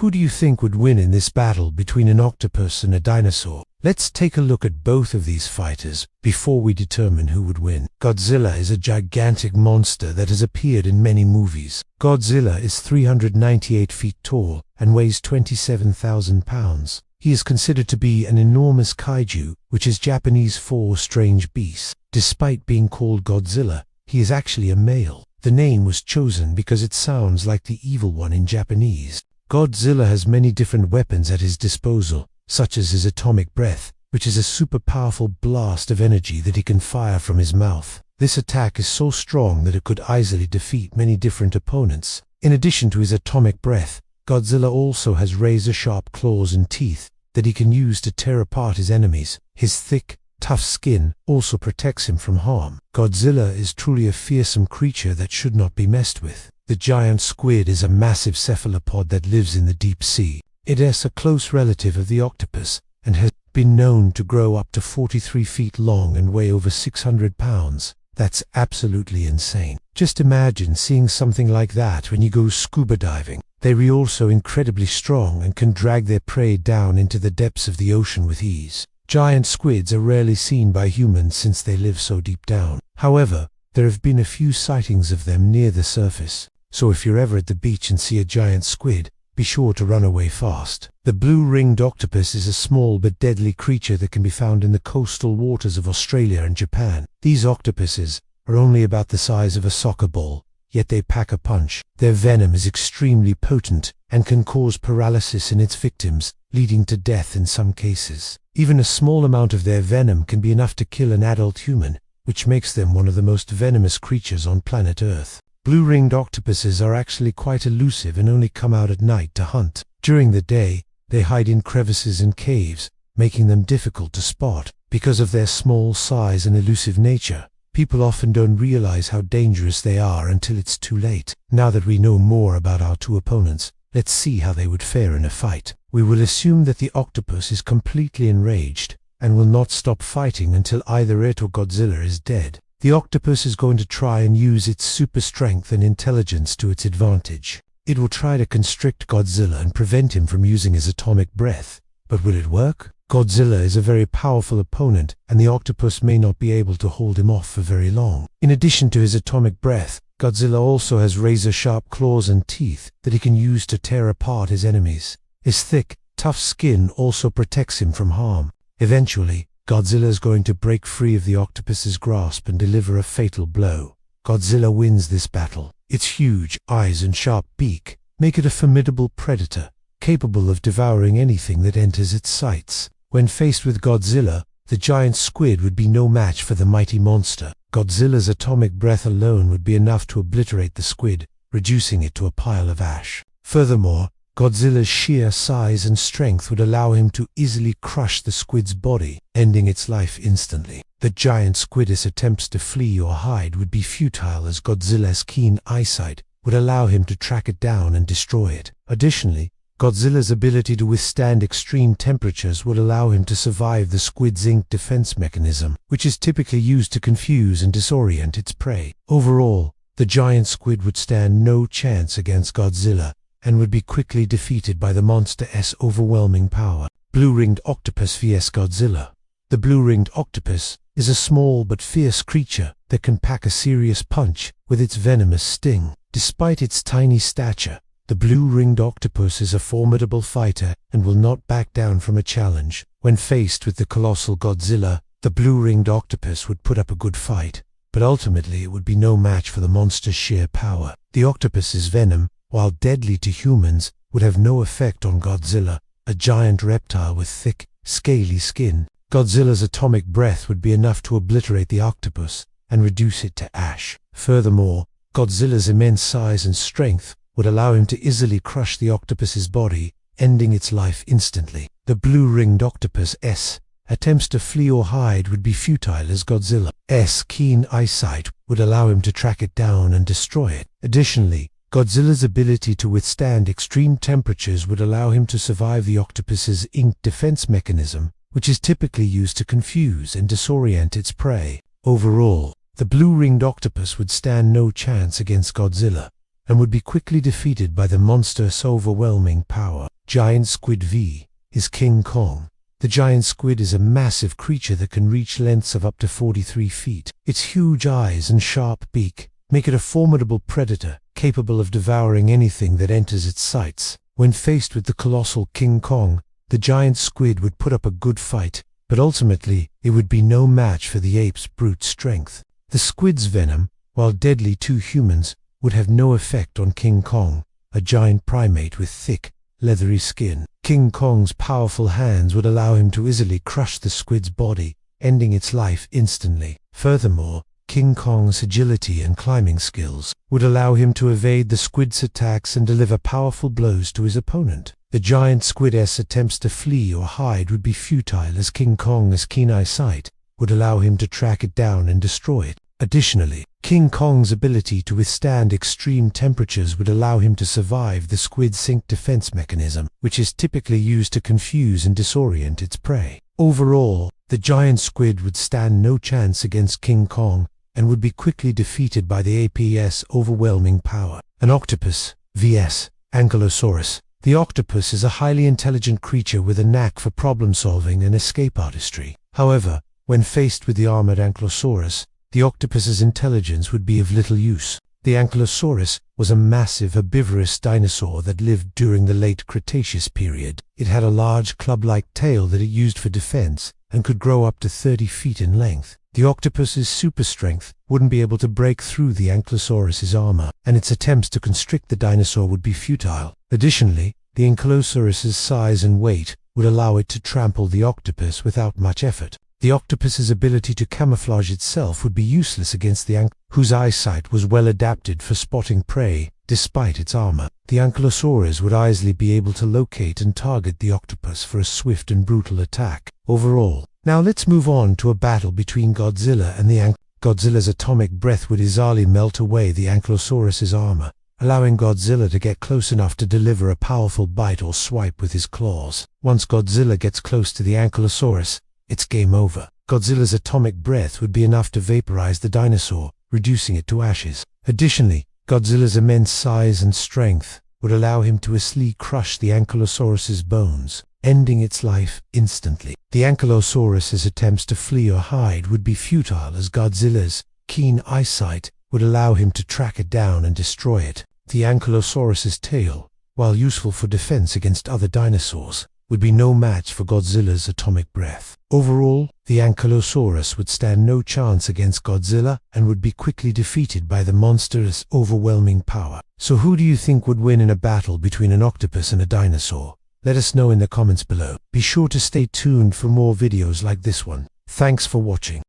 Who do you think would win in this battle between an octopus and a dinosaur? Let's take a look at both of these fighters before we determine who would win. Godzilla is a gigantic monster that has appeared in many movies. Godzilla is 398 feet tall and weighs 27,000 pounds. He is considered to be an enormous kaiju, which is Japanese for strange beast. Despite being called Godzilla, he is actually a male. The name was chosen because it sounds like the evil one in Japanese. Godzilla has many different weapons at his disposal, such as his atomic breath, which is a super powerful blast of energy that he can fire from his mouth. This attack is so strong that it could easily defeat many different opponents. In addition to his atomic breath, Godzilla also has razor-sharp claws and teeth that he can use to tear apart his enemies. His thick, tough skin also protects him from harm. Godzilla is truly a fearsome creature that should not be messed with. The giant squid is a massive cephalopod that lives in the deep sea. It is a close relative of the octopus and has been known to grow up to 43 feet long and weigh over 600 pounds. That's absolutely insane. Just imagine seeing something like that when you go scuba diving. They are also incredibly strong and can drag their prey down into the depths of the ocean with ease. Giant squids are rarely seen by humans since they live so deep down. However, there have been a few sightings of them near the surface. So if you're ever at the beach and see a giant squid, be sure to run away fast. The blue-ringed octopus is a small but deadly creature that can be found in the coastal waters of Australia and Japan. These octopuses are only about the size of a soccer ball, yet they pack a punch. Their venom is extremely potent and can cause paralysis in its victims, leading to death in some cases. Even a small amount of their venom can be enough to kill an adult human, which makes them one of the most venomous creatures on planet Earth. Blue-ringed octopuses are actually quite elusive and only come out at night to hunt. During the day, they hide in crevices and caves, making them difficult to spot. Because of their small size and elusive nature, people often don't realize how dangerous they are until it's too late. Now that we know more about our two opponents, let's see how they would fare in a fight. We will assume that the octopus is completely enraged and will not stop fighting until either it or Godzilla is dead. The octopus is going to try and use its super strength and intelligence to its advantage. It will try to constrict Godzilla and prevent him from using his atomic breath. But will it work? Godzilla is a very powerful opponent, and the octopus may not be able to hold him off for very long. In addition to his atomic breath, Godzilla also has razor-sharp claws and teeth that he can use to tear apart his enemies. His thick, tough skin also protects him from harm. Eventually, Godzilla is going to break free of the octopus's grasp and deliver a fatal blow. Godzilla wins this battle. Its huge eyes and sharp beak make it a formidable predator, capable of devouring anything that enters its sights. When faced with Godzilla, the giant squid would be no match for the mighty monster. Godzilla's atomic breath alone would be enough to obliterate the squid, reducing it to a pile of ash. Furthermore, Godzilla's sheer size and strength would allow him to easily crush the squid's body, ending its life instantly. The giant squid's attempts to flee or hide would be futile, as Godzilla's keen eyesight would allow him to track it down and destroy it. Additionally, Godzilla's ability to withstand extreme temperatures would allow him to survive the squid's ink defense mechanism, which is typically used to confuse and disorient its prey. Overall, the giant squid would stand no chance against Godzilla, and would be quickly defeated by the monster's overwhelming power. Blue-ringed octopus vs Godzilla. The blue-ringed octopus is a small but fierce creature that can pack a serious punch with its venomous sting. Despite its tiny stature, the blue-ringed octopus is a formidable fighter and will not back down from a challenge. When faced with the colossal Godzilla, the blue-ringed octopus would put up a good fight, but ultimately it would be no match for the monster's sheer power. The octopus's venom, while deadly to humans, would have no effect on Godzilla, a giant reptile with thick, scaly skin. Godzilla's atomic breath would be enough to obliterate the octopus and reduce it to ash. Furthermore, Godzilla's immense size and strength would allow him to easily crush the octopus's body, ending its life instantly. The blue-ringed octopus's attempts to flee or hide would be futile, as Godzilla's keen eyesight would allow him to track it down and destroy it. Additionally, Godzilla's ability to withstand extreme temperatures would allow him to survive the octopus's ink defense mechanism, which is typically used to confuse and disorient its prey. Overall, the blue-ringed octopus would stand no chance against Godzilla, and would be quickly defeated by the monster's overwhelming power. Giant Squid V is King Kong. The giant squid is a massive creature that can reach lengths of up to 43 feet. Its huge eyes and sharp beak make it a formidable predator, capable of devouring anything that enters its sights. When faced with the colossal King Kong, the giant squid would put up a good fight, but ultimately it would be no match for the ape's brute strength. The squid's venom, while deadly to humans, would have no effect on King Kong, a giant primate with thick, leathery skin. King Kong's powerful hands would allow him to easily crush the squid's body, ending its life instantly. Furthermore, King Kong's agility and climbing skills would allow him to evade the squid's attacks and deliver powerful blows to his opponent. The giant squid's attempts to flee or hide would be futile, as King Kong's keen eyesight would allow him to track it down and destroy it. Additionally, King Kong's ability to withstand extreme temperatures would allow him to survive the squid's sink defense mechanism, which is typically used to confuse and disorient its prey. Overall, the giant squid would stand no chance against King Kong and would be quickly defeated by the ape's overwhelming power. An octopus vs. ankylosaurus. The octopus is a highly intelligent creature with a knack for problem-solving and escape artistry. However, when faced with the armored ankylosaurus, the octopus's intelligence would be of little use. The ankylosaurus was a massive herbivorous dinosaur that lived during the late Cretaceous period. It had a large club-like tail that it used for defense and could grow up to 30 feet in length. The octopus's super strength wouldn't be able to break through the ankylosaurus's armor, and its attempts to constrict the dinosaur would be futile. Additionally, the ankylosaurus's size and weight would allow it to trample the octopus without much effort. The octopus's ability to camouflage itself would be useless against the whose eyesight was well adapted for spotting prey despite its armor. The ankylosaurus would easily be able to locate and target the octopus for a swift and brutal attack. Overall, now let's move on to a battle between Godzilla and the Godzilla's atomic breath would easily melt away the ankylosaurus's armor, allowing Godzilla to get close enough to deliver a powerful bite or swipe with his claws. Once Godzilla gets close to the ankylosaurus, it's game over. Godzilla's atomic breath would be enough to vaporize the dinosaur, reducing it to ashes. Additionally, Godzilla's immense size and strength would allow him to easily crush the ankylosaurus's bones, ending its life instantly. The ankylosaurus's attempts to flee or hide would be futile, as Godzilla's keen eyesight would allow him to track it down and destroy it. The ankylosaurus's tail, while useful for defense against other dinosaurs, would be no match for Godzilla's atomic breath. Overall, the ankylosaurus would stand no chance against Godzilla and would be quickly defeated by the monster's overwhelming power. So who do you think would win in a battle between an octopus and a dinosaur? Let us know in the comments below. Be sure to stay tuned for more videos like this one. Thanks for watching.